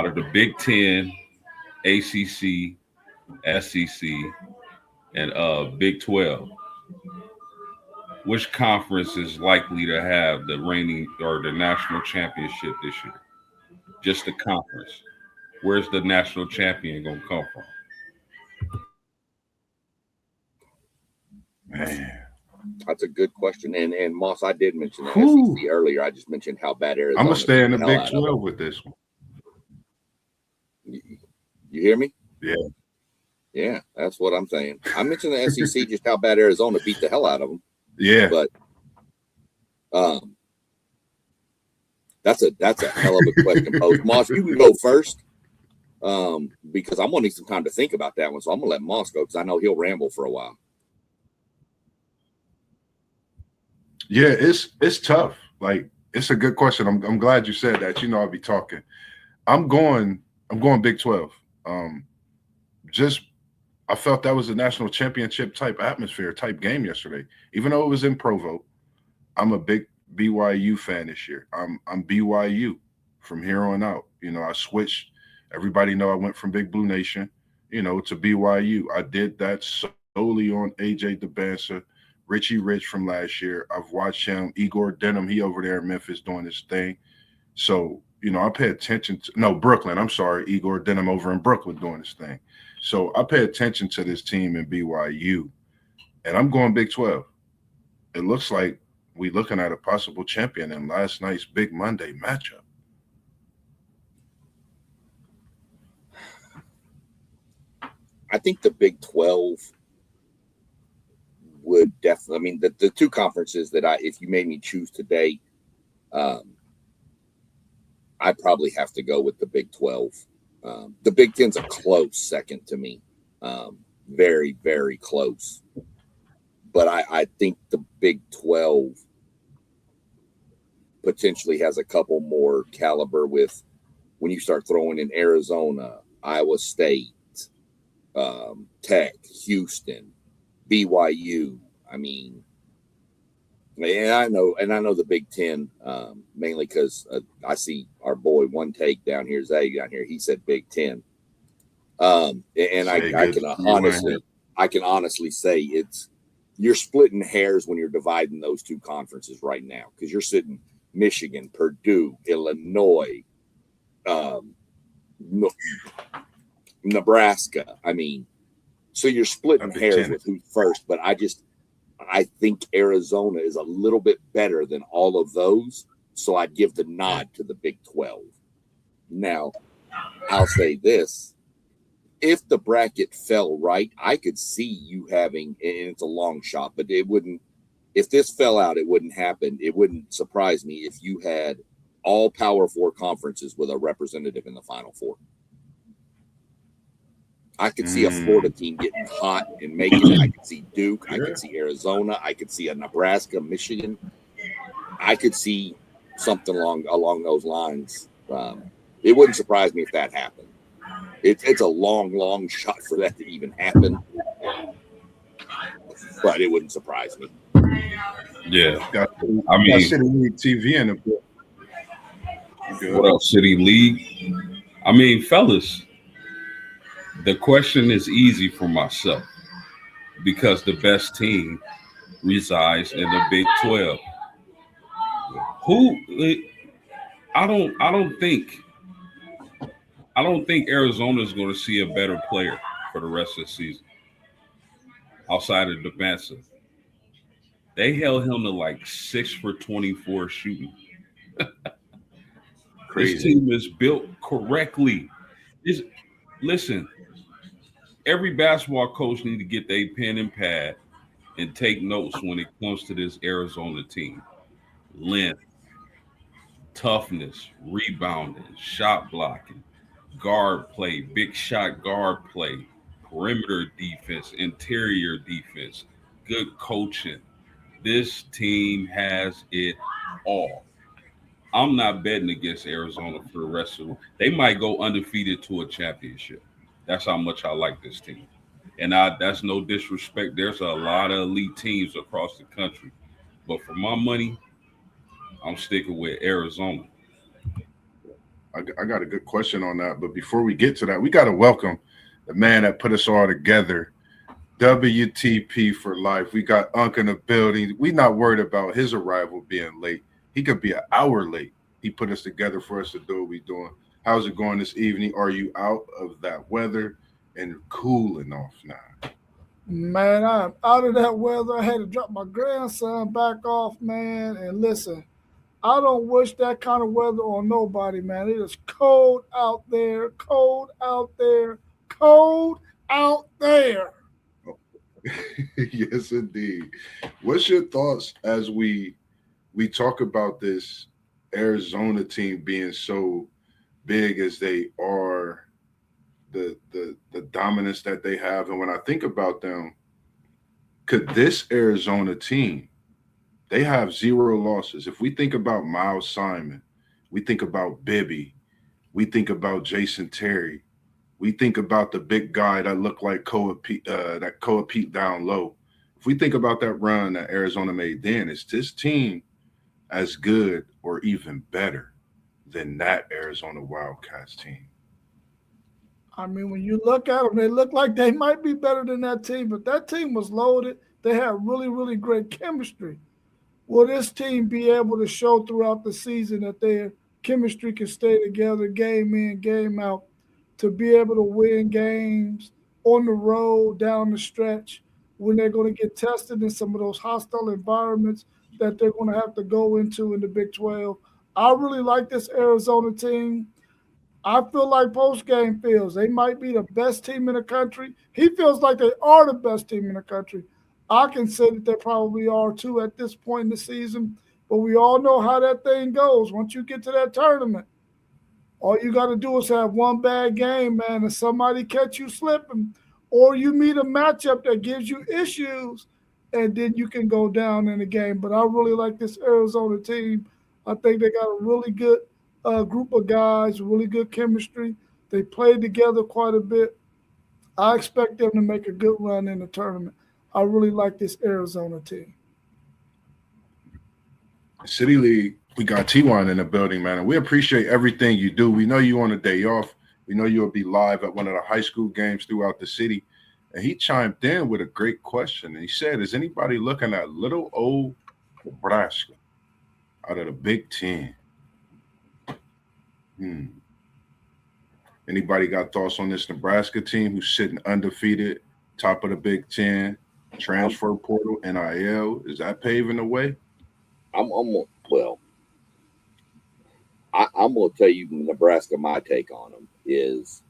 of the Big Ten, ACC, SEC, and Big 12, which conference is likely to have the reigning or the national championship this year? Just the conference. Where's the national champion going to come from? Man. That's a good question. And Moss, I did mention the Whew. SEC earlier. I just mentioned how bad Arizona. I'm gonna stay in the beat Big hell out of 12 with this one. them. You hear me? Yeah. Yeah, that's what I'm saying. I mentioned the SEC, just how bad Arizona beat the hell out of them. Yeah. But that's a hell of a question posed. Moss, you can go first because I'm gonna need some time to think about that one. So I'm gonna let Moss go because I know he'll ramble for a while. Yeah, it's tough. Like, it's a good question. I'm glad you said that. You know, I'll be talking. I'm going Big 12. Just I felt that was a national championship type atmosphere, type game yesterday. Even though it was in Provo, I'm a big BYU fan this year. I'm BYU from here on out. You know, I switched. Everybody know I went from Big Blue Nation, to BYU. I did that solely on AJ DeBansa, Richie Rich from last year. I've watched him, Igor Denham, he over there in Memphis doing his thing. So, I pay attention to Brooklyn. I'm sorry, Igor Denham over in Brooklyn doing his thing. So I pay attention to this team in BYU, and I'm going Big 12. It looks like we're looking at a possible champion in last night's Big Monday matchup. I think the Big 12 would definitely. I mean, the two conferences that if you made me choose today, I'd probably have to go with the Big 12. The Big Ten's a close second to me, very, very close. But I think the Big 12 potentially has a couple more caliber with when you start throwing in Arizona, Iowa State, Tech, Houston, BYU. I mean, and I know the Big Ten mainly because I see our boy One Take down here, Zay down here. He said Big Ten, and I can honestly say you're splitting hairs when you're dividing those two conferences right now because you're sitting Michigan, Purdue, Illinois, Nebraska. I mean, so you're splitting hairs with who's first, but I think Arizona is a little bit better than all of those. So I'd give the nod to the Big 12. Now, I'll say this. If the bracket fell right, I could see you having, and it's a long shot, but it wouldn't, if this fell out, it wouldn't happen. It wouldn't surprise me if you had all Power Four conferences with a representative in the Final Four. I could see a Florida team getting hot and making it. I could see Duke. I could see Arizona. I could see a Nebraska, Michigan. I could see something along those lines. It wouldn't surprise me if that happened. It's a long shot for that to even happen, but it wouldn't surprise me. Yeah, I mean, City League TV in it. What else, City League? I mean, fellas, the question is easy for myself because the best team resides in the Big 12. I don't think Arizona is going to see a better player for the rest of the season outside of Debansa. They held him to like 6 for 24 shooting. Crazy. This team is built correctly. Listen, every basketball coach need to get their pen and pad and take notes when it comes to this Arizona team. Length, toughness, rebounding, shot blocking, guard play, big shot guard play, perimeter defense, interior defense, good coaching. This team has it all. I'm not betting against Arizona for the rest of them. They might go undefeated to a championship. That's how much I like this team. And that's no disrespect. There's a lot of elite teams across the country. But for my money, I'm sticking with Arizona. I got a good question on that. But before we get to that, we got to welcome the man that put us all together. WTP for life. We got Unc in the building. We not worried about his arrival being late. He could be an hour late. He put us together for us to do what we doing. How's it going this evening? Are you out of that weather and cooling off now? Man, I'm out of that weather. I had to drop my grandson back off, man. And listen, I don't wish that kind of weather on nobody, man. It is cold out there, cold out there, cold out there. Yes, indeed. What's your thoughts as we talk about this Arizona team being so big as they are, the dominance that they have, and when I think about them, could this Arizona team, they have 0 losses. If we think about Miles Simon, we think about Bibby, we think about Jason Terry, we think about the big guy that looked like Koa Pete down low. If we think about that run that Arizona made then, is this team as good or even better than that Arizona Wildcats team? I mean, when you look at them, they look like they might be better than that team, but that team was loaded. They had really, really great chemistry. Will this team be able to show throughout the season that their chemistry can stay together game in, game out, to be able to win games on the road, down the stretch, when they're going to get tested in some of those hostile environments that they're going to have to go into in the Big 12? I really like this Arizona team. I feel like Postgame feels they might be the best team in the country. He feels like they are the best team in the country. I can say that they probably are too at this point in the season, but we all know how that thing goes. Once you get to that tournament, all you got to do is have one bad game, man, and somebody catch you slipping, or you meet a matchup that gives you issues, and then you can go down in the game. But I really like this Arizona team. I think they got a really good group of guys, really good chemistry. They played together quite a bit. I expect them to make a good run in the tournament. I really like this Arizona team. City League, we got T1 in the building, man, and we appreciate everything you do. We know you on a day off. We know you'll be live at one of the high school games throughout the city. And he chimed in with a great question. And he said, is anybody looking at little old Nebraska out of the Big Ten? Anybody got thoughts on this Nebraska team who's sitting undefeated, top of the Big Ten, transfer portal, NIL? Is that paving the way? I'm going to tell you, Nebraska, my take on them is,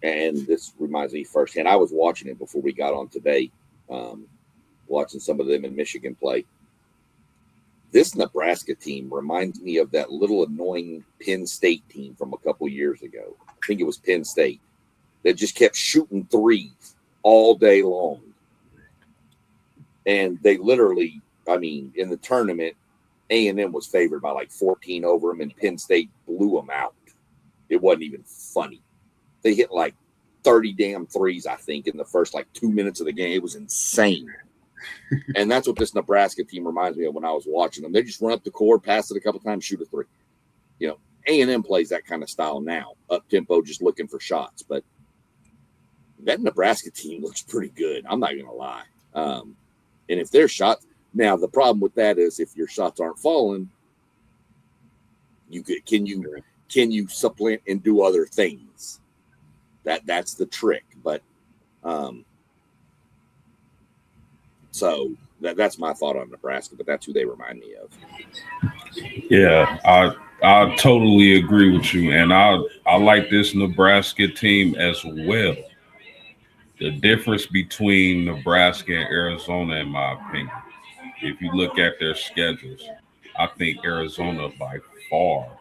and this reminds me firsthand, I was watching it before we got on today, watching some of them in Michigan play. This Nebraska team reminds me of that little annoying Penn State team from a couple years ago. I think it was Penn State that just kept shooting threes all day long. And they literally, I mean, in the tournament, A&M was favored by like 14 over them, and Penn State blew them out. It wasn't even funny. They hit like 30 damn threes, I think, in the first like 2 minutes of the game. It was insane. And that's what this Nebraska team reminds me of when I was watching them. They just run up the court, pass it a couple times, shoot a three. You know, A&M plays that kind of style now, up tempo, just looking for shots. But that Nebraska team looks pretty good. I'm not going to lie. And if their shots, now the problem with that is if your shots aren't falling, can you supplant and do other things? That's the trick. But so that's my thought on Nebraska, but that's who they remind me of. Yeah, I totally agree with you, and I like this Nebraska team as well. The difference between Nebraska and Arizona, in my opinion, if you look at their schedules, I think Arizona by far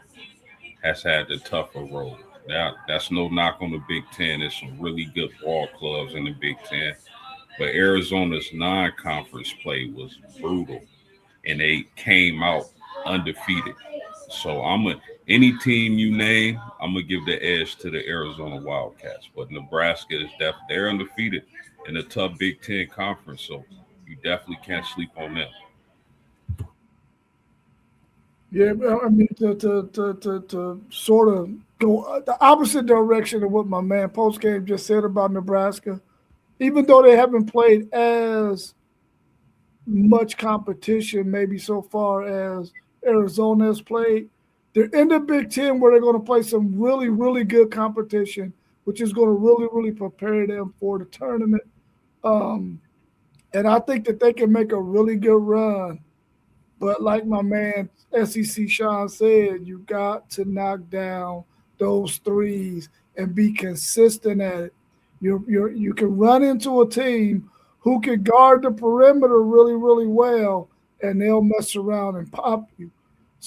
has had the tougher road. That's no knock on the Big Ten. There's some really good ball clubs in the Big Ten. But Arizona's non-conference play was brutal, and they came out undefeated. So any team you name, I'm gonna give the edge to the Arizona Wildcats. But Nebraska is they're undefeated in a tough Big Ten conference, so you definitely can't sleep on them. Yeah, I mean to sort of go the opposite direction of what my man Postgame just said about Nebraska. Even though they haven't played as much competition, maybe so far as Arizona has played, they're in the Big Ten where they're going to play some really, really good competition, which is going to really, really prepare them for the tournament. Um, and I think that they can make a really good run. But like my man SEC Sean said, you got to knock down those threes and be consistent at it. You can run into a team who can guard the perimeter really, really well, and they'll mess around and pop you.